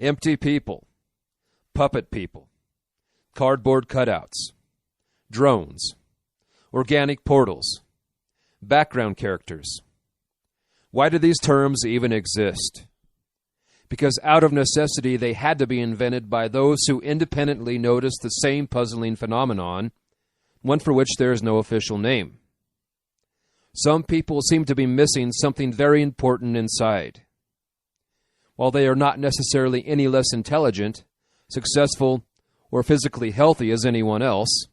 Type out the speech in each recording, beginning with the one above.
Empty people, puppet people, cardboard cutouts, drones, organic portals, background characters. Why do these terms even exist? Because out of necessity they had to be invented by those who independently noticed the same puzzling phenomenon, one for which there is no official name. Some people seem to be missing something very important inside. While they are not necessarily any less intelligent, successful, or physically healthy as anyone else,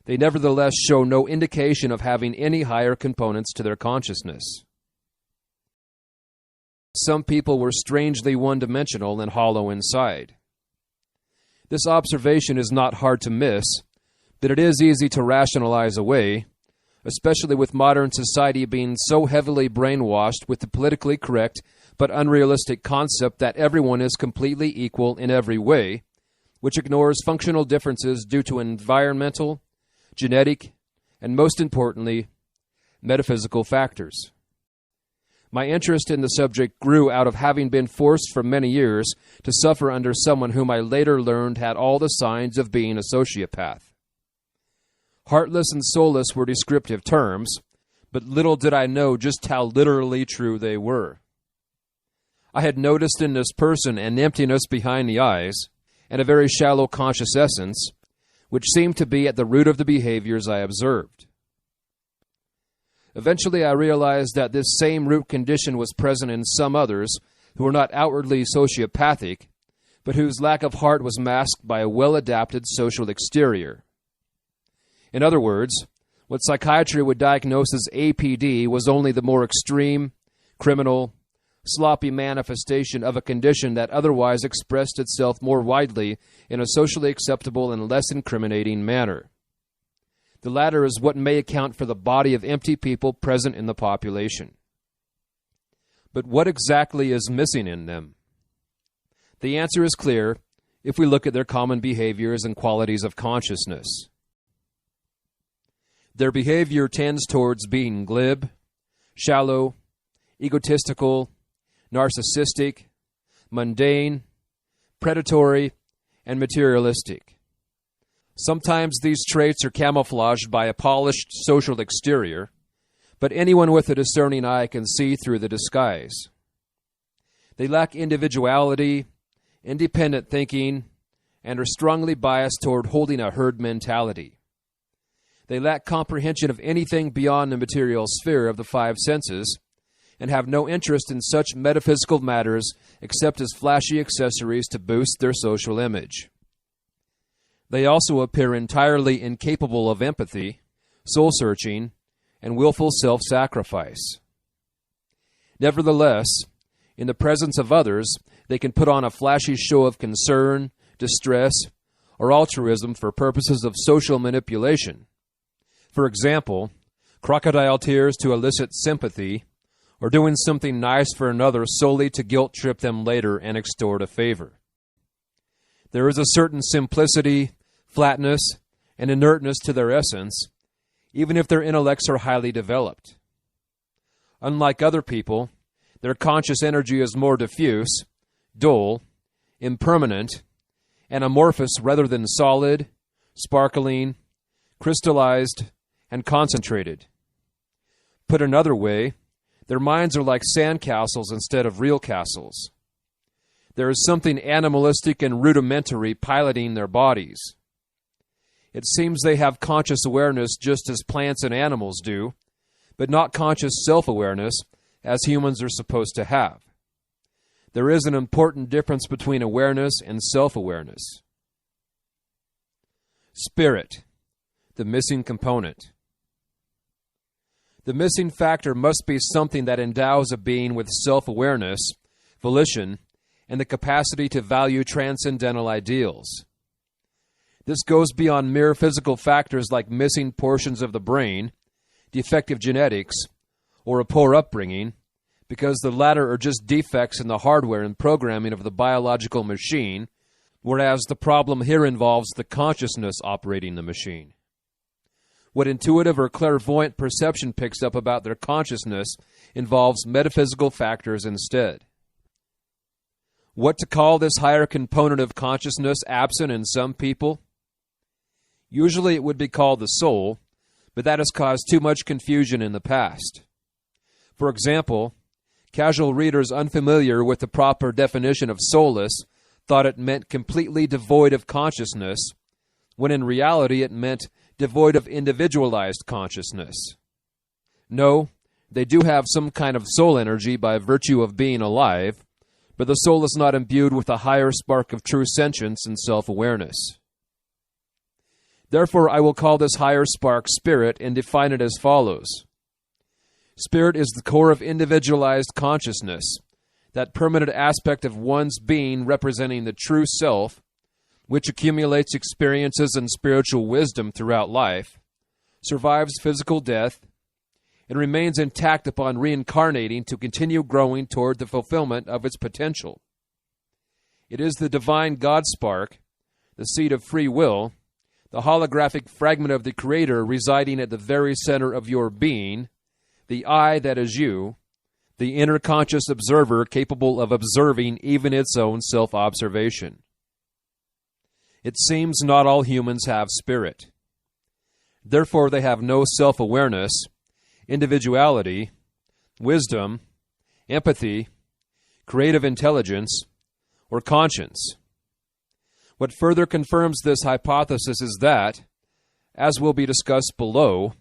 they nevertheless show no indication of having any higher components to their consciousness. Some people were strangely one-dimensional and hollow inside. This observation is not hard to miss, but it is easy to rationalize away, especially with modern society being so heavily brainwashed with the politically correct but unrealistic concept that everyone is completely equal in every way, which ignores functional differences due to environmental, genetic, and most importantly, metaphysical factors. My interest in the subject grew out of having been forced for many years to suffer under someone whom I later learned had all the signs of being a sociopath. Heartless and soulless were descriptive terms, but little did I know just how literally true they were. I had noticed in this person an emptiness behind the eyes and a very shallow conscious essence, which seemed to be at the root of the behaviors I observed. Eventually, I realized that this same root condition was present in some others who were not outwardly sociopathic, but whose lack of heart was masked by a well-adapted social exterior. In other words, what psychiatry would diagnose as APD was only the more extreme, criminal, sloppy manifestation of a condition that otherwise expressed itself more widely in a socially acceptable and less incriminating manner. The latter is what may account for the body of empty people present in the population. But what exactly is missing in them? The answer is clear if we look at their common behaviors and qualities of consciousness. Their behavior tends towards being glib, shallow, egotistical, narcissistic, mundane, predatory, and materialistic. Sometimes these traits are camouflaged by a polished social exterior, but anyone with a discerning eye can see through the disguise. They lack individuality, independent thinking, and are strongly biased toward holding a herd mentality. They lack comprehension of anything beyond the material sphere of the five senses, and have no interest in such metaphysical matters except as flashy accessories to boost their social image. They also appear entirely incapable of empathy, soul-searching, and willful self-sacrifice. Nevertheless, in the presence of others, they can put on a flashy show of concern, distress, or altruism for purposes of social manipulation. For example, crocodile tears to elicit sympathy, or doing something nice for another solely to guilt-trip them later and extort a favor. There is a certain simplicity, flatness, and inertness to their essence, even if their intellects are highly developed. Unlike other people, their conscious energy is more diffuse, dull, impermanent, and amorphous rather than solid, sparkling, crystallized, and concentrated. Put another way, their minds are like sandcastles instead of real castles. There is something animalistic and rudimentary piloting their bodies. It seems they have conscious awareness just as plants and animals do, but not conscious self-awareness as humans are supposed to have. There is an important difference between awareness and self-awareness. Spirit, the missing component. The missing factor must be something that endows a being with self-awareness, volition, and the capacity to value transcendental ideals. This goes beyond mere physical factors like missing portions of the brain, defective genetics, or a poor upbringing, because the latter are just defects in the hardware and programming of the biological machine, whereas the problem here involves the consciousness operating the machine. What intuitive or clairvoyant perception picks up about their consciousness involves metaphysical factors instead. What to call this higher component of consciousness absent in some people? Usually it would be called the soul, but that has caused too much confusion in the past. For example, casual readers unfamiliar with the proper definition of soulless thought it meant completely devoid of consciousness, when in reality it meant devoid of individualized consciousness. No, they do have some kind of soul energy by virtue of being alive, but the soul is not imbued with a higher spark of true sentience and self-awareness. Therefore, I will call this higher spark spirit and define it as follows. Spirit is the core of individualized consciousness, that permanent aspect of one's being representing the true self, which accumulates experiences and spiritual wisdom throughout life, survives physical death, and remains intact upon reincarnating to continue growing toward the fulfillment of its potential. It is the divine God spark, the seed of free will, the holographic fragment of the Creator residing at the very center of your being, the I that is you, the inner conscious observer capable of observing even its own self-observation. It seems not all humans have spirit. Therefore, they have no self-awareness, individuality, wisdom, empathy, creative intelligence, or conscience. What further confirms this hypothesis is that, as will be discussed below,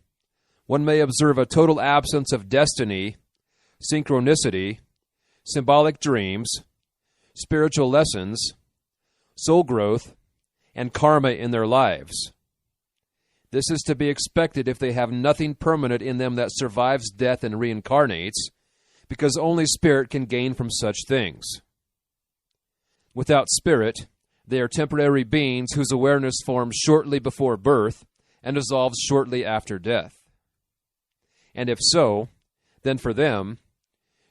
one may observe a total absence of destiny, synchronicity, symbolic dreams, spiritual lessons, soul growth, and karma in their lives. This is to be expected if they have nothing permanent in them that survives death and reincarnates, because only spirit can gain from such things. Without spirit, they are temporary beings whose awareness forms shortly before birth and dissolves shortly after death. And if so, then for them,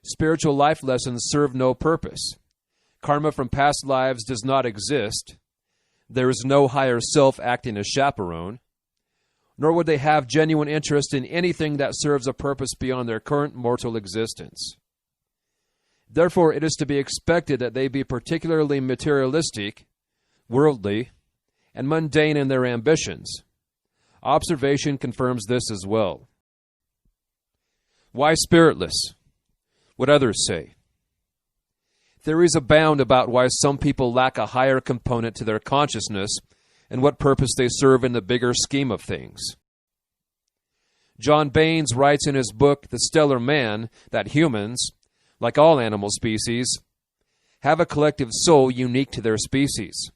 spiritual life lessons serve no purpose. Karma from past lives does not exist. There is no higher self acting as chaperone, nor would they have genuine interest in anything that serves a purpose beyond their current mortal existence. Therefore, it is to be expected that they be particularly materialistic, worldly, and mundane in their ambitions. Observation confirms this as well. Why spiritless? What others say. Theories abound about why some people lack a higher component to their consciousness and what purpose they serve in the bigger scheme of things. John Baines writes in his book, The Stellar Man, that humans, like all animal species, have a collective soul unique to their species.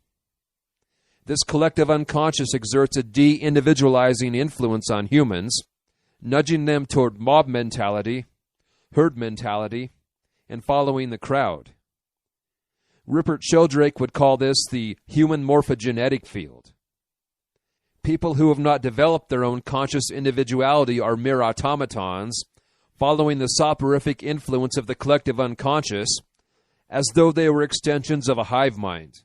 This collective unconscious exerts a de-individualizing influence on humans, nudging them toward mob mentality, herd mentality, and following the crowd. Rupert Sheldrake would call this the human morphogenetic field. People who have not developed their own conscious individuality are mere automatons, following the soporific influence of the collective unconscious, as though they were extensions of a hive mind.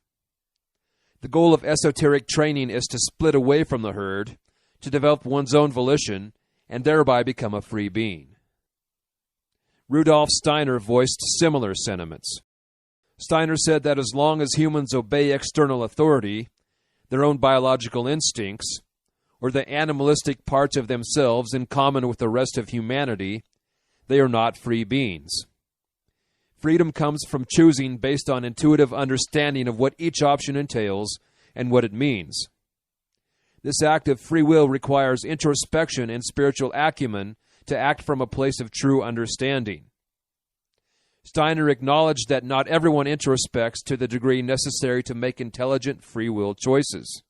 The goal of esoteric training is to split away from the herd, to develop one's own volition, and thereby become a free being. Rudolf Steiner voiced similar sentiments. Steiner said that as long as humans obey external authority, their own biological instincts, or the animalistic parts of themselves in common with the rest of humanity, they are not free beings. Freedom comes from choosing based on intuitive understanding of what each option entails and what it means. This act of free will requires introspection and spiritual acumen to act from a place of true understanding. Steiner acknowledged that not everyone introspects to the degree necessary to make intelligent free will choices.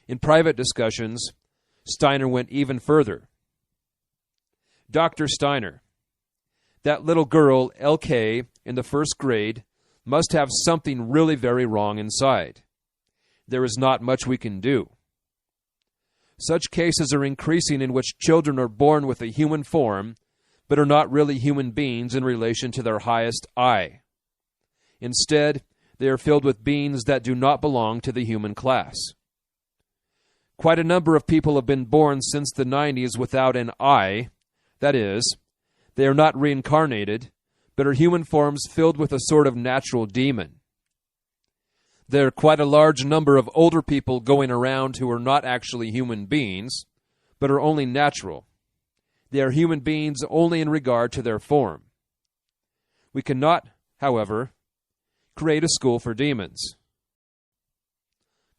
In private discussions, Steiner went even further. Dr. Steiner, that little girl, LK, in the first grade, must have something really very wrong inside. There is not much we can do. Such cases are increasing in which children are born with a human form, but are not really human beings in relation to their highest I. Instead, they are filled with beings that do not belong to the human class. Quite a number of people have been born since the 90s without an I, that is, they are not reincarnated, but are human forms filled with a sort of natural demon. There are quite a large number of older people going around who are not actually human beings, but are only natural. They are human beings only in regard to their form. We cannot, however, create a school for demons.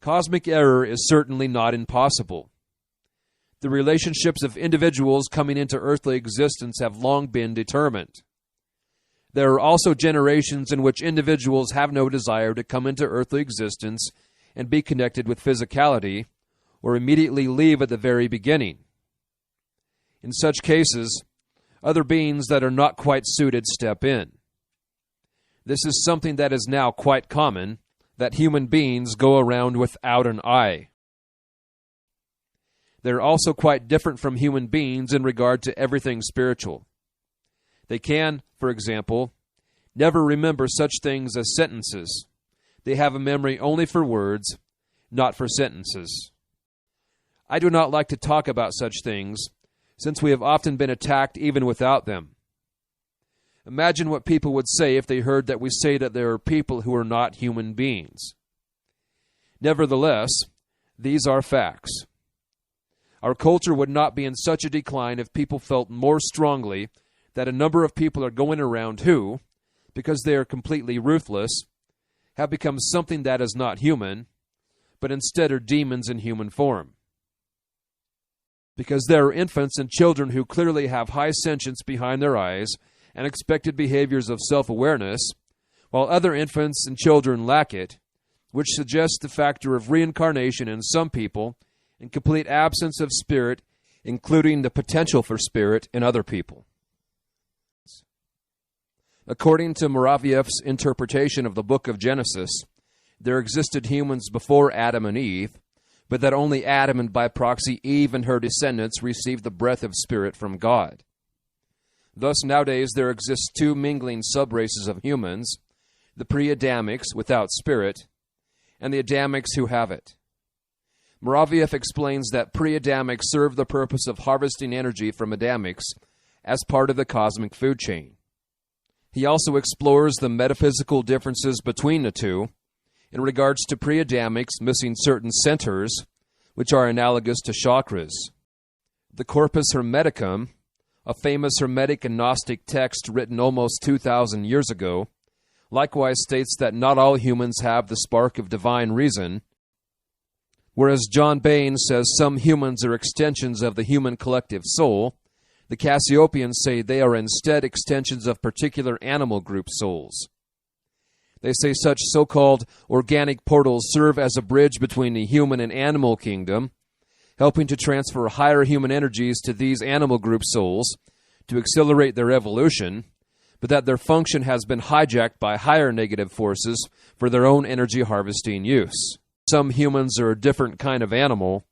Cosmic error is certainly not impossible. The relationships of individuals coming into earthly existence have long been determined. There are also generations in which individuals have no desire to come into earthly existence and be connected with physicality, or immediately leave at the very beginning. In such cases, other beings that are not quite suited step in. This is something that is now quite common, that human beings go around without an eye. They're also quite different from human beings in regard to everything spiritual. They can, for example, never remember such things as sentences. They have a memory only for words, not for sentences. I do not like to talk about such things, since we have often been attacked even without them. Imagine what people would say if they heard that we say that there are people who are not human beings. Nevertheless, these are facts. Our culture would not be in such a decline if people felt more strongly that a number of people are going around who, because they are completely ruthless, have become something that is not human, but instead are demons in human form. Because there are infants and children who clearly have high sentience behind their eyes and expected behaviors of self-awareness, while other infants and children lack it, which suggests the factor of reincarnation in some people and complete absence of spirit, including the potential for spirit in other people. According to Muravyev's interpretation of the book of Genesis, there existed humans before Adam and Eve, but that only Adam and by proxy Eve and her descendants received the breath of spirit from God. Thus nowadays there exist two mingling subraces of humans, the pre-Adamics without spirit, and the Adamics who have it. Muravyev explains that pre-Adamics serve the purpose of harvesting energy from Adamics as part of the cosmic food chain. He also explores the metaphysical differences between the two in regards to pre-Adamics missing certain centers, which are analogous to chakras. The Corpus Hermeticum, a famous Hermetic and Gnostic text written almost 2,000 years ago, likewise states that not all humans have the spark of divine reason, whereas John Bain says some humans are extensions of the human collective soul. The Cassiopeans say they are instead extensions of particular animal group souls. They say such so-called organic portals serve as a bridge between the human and animal kingdom, helping to transfer higher human energies to these animal group souls to accelerate their evolution, but that their function has been hijacked by higher negative forces for their own energy harvesting use. Some humans are a different kind of animal,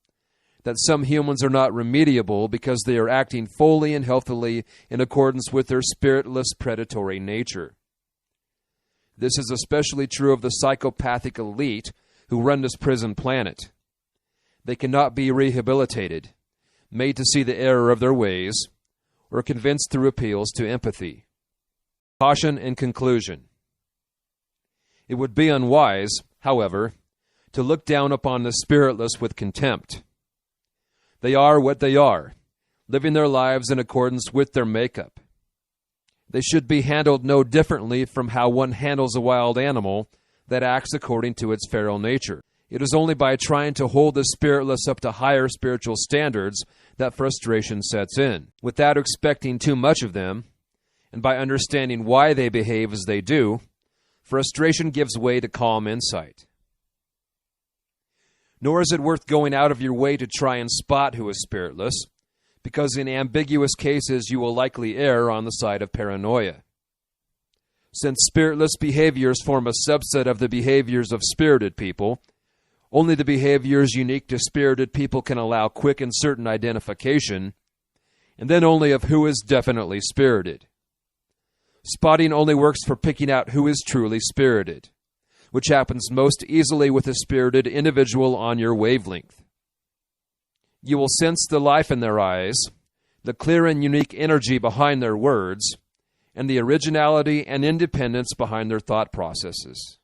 that some humans are not remediable because they are acting fully and healthily in accordance with their spiritless predatory nature. This is especially true of the psychopathic elite who run this prison planet. They cannot be rehabilitated, made to see the error of their ways, or convinced through appeals to empathy. Caution in conclusion. It would be unwise, however, to look down upon the spiritless with contempt. They are what they are, living their lives in accordance with their makeup. They should be handled no differently from how one handles a wild animal that acts according to its feral nature. It is only by trying to hold the spiritless up to higher spiritual standards that frustration sets in. Without expecting too much of them, and by understanding why they behave as they do, frustration gives way to calm insight. Nor is it worth going out of your way to try and spot who is spiritless, because in ambiguous cases you will likely err on the side of paranoia. Since spiritless behaviors form a subset of the behaviors of spirited people, only the behaviors unique to spirited people can allow quick and certain identification, and then only of who is definitely spirited. Spotting only works for picking out who is truly spirited, which happens most easily with a spirited individual on your wavelength. You will sense the life in their eyes, the clear and unique energy behind their words, and the originality and independence behind their thought processes.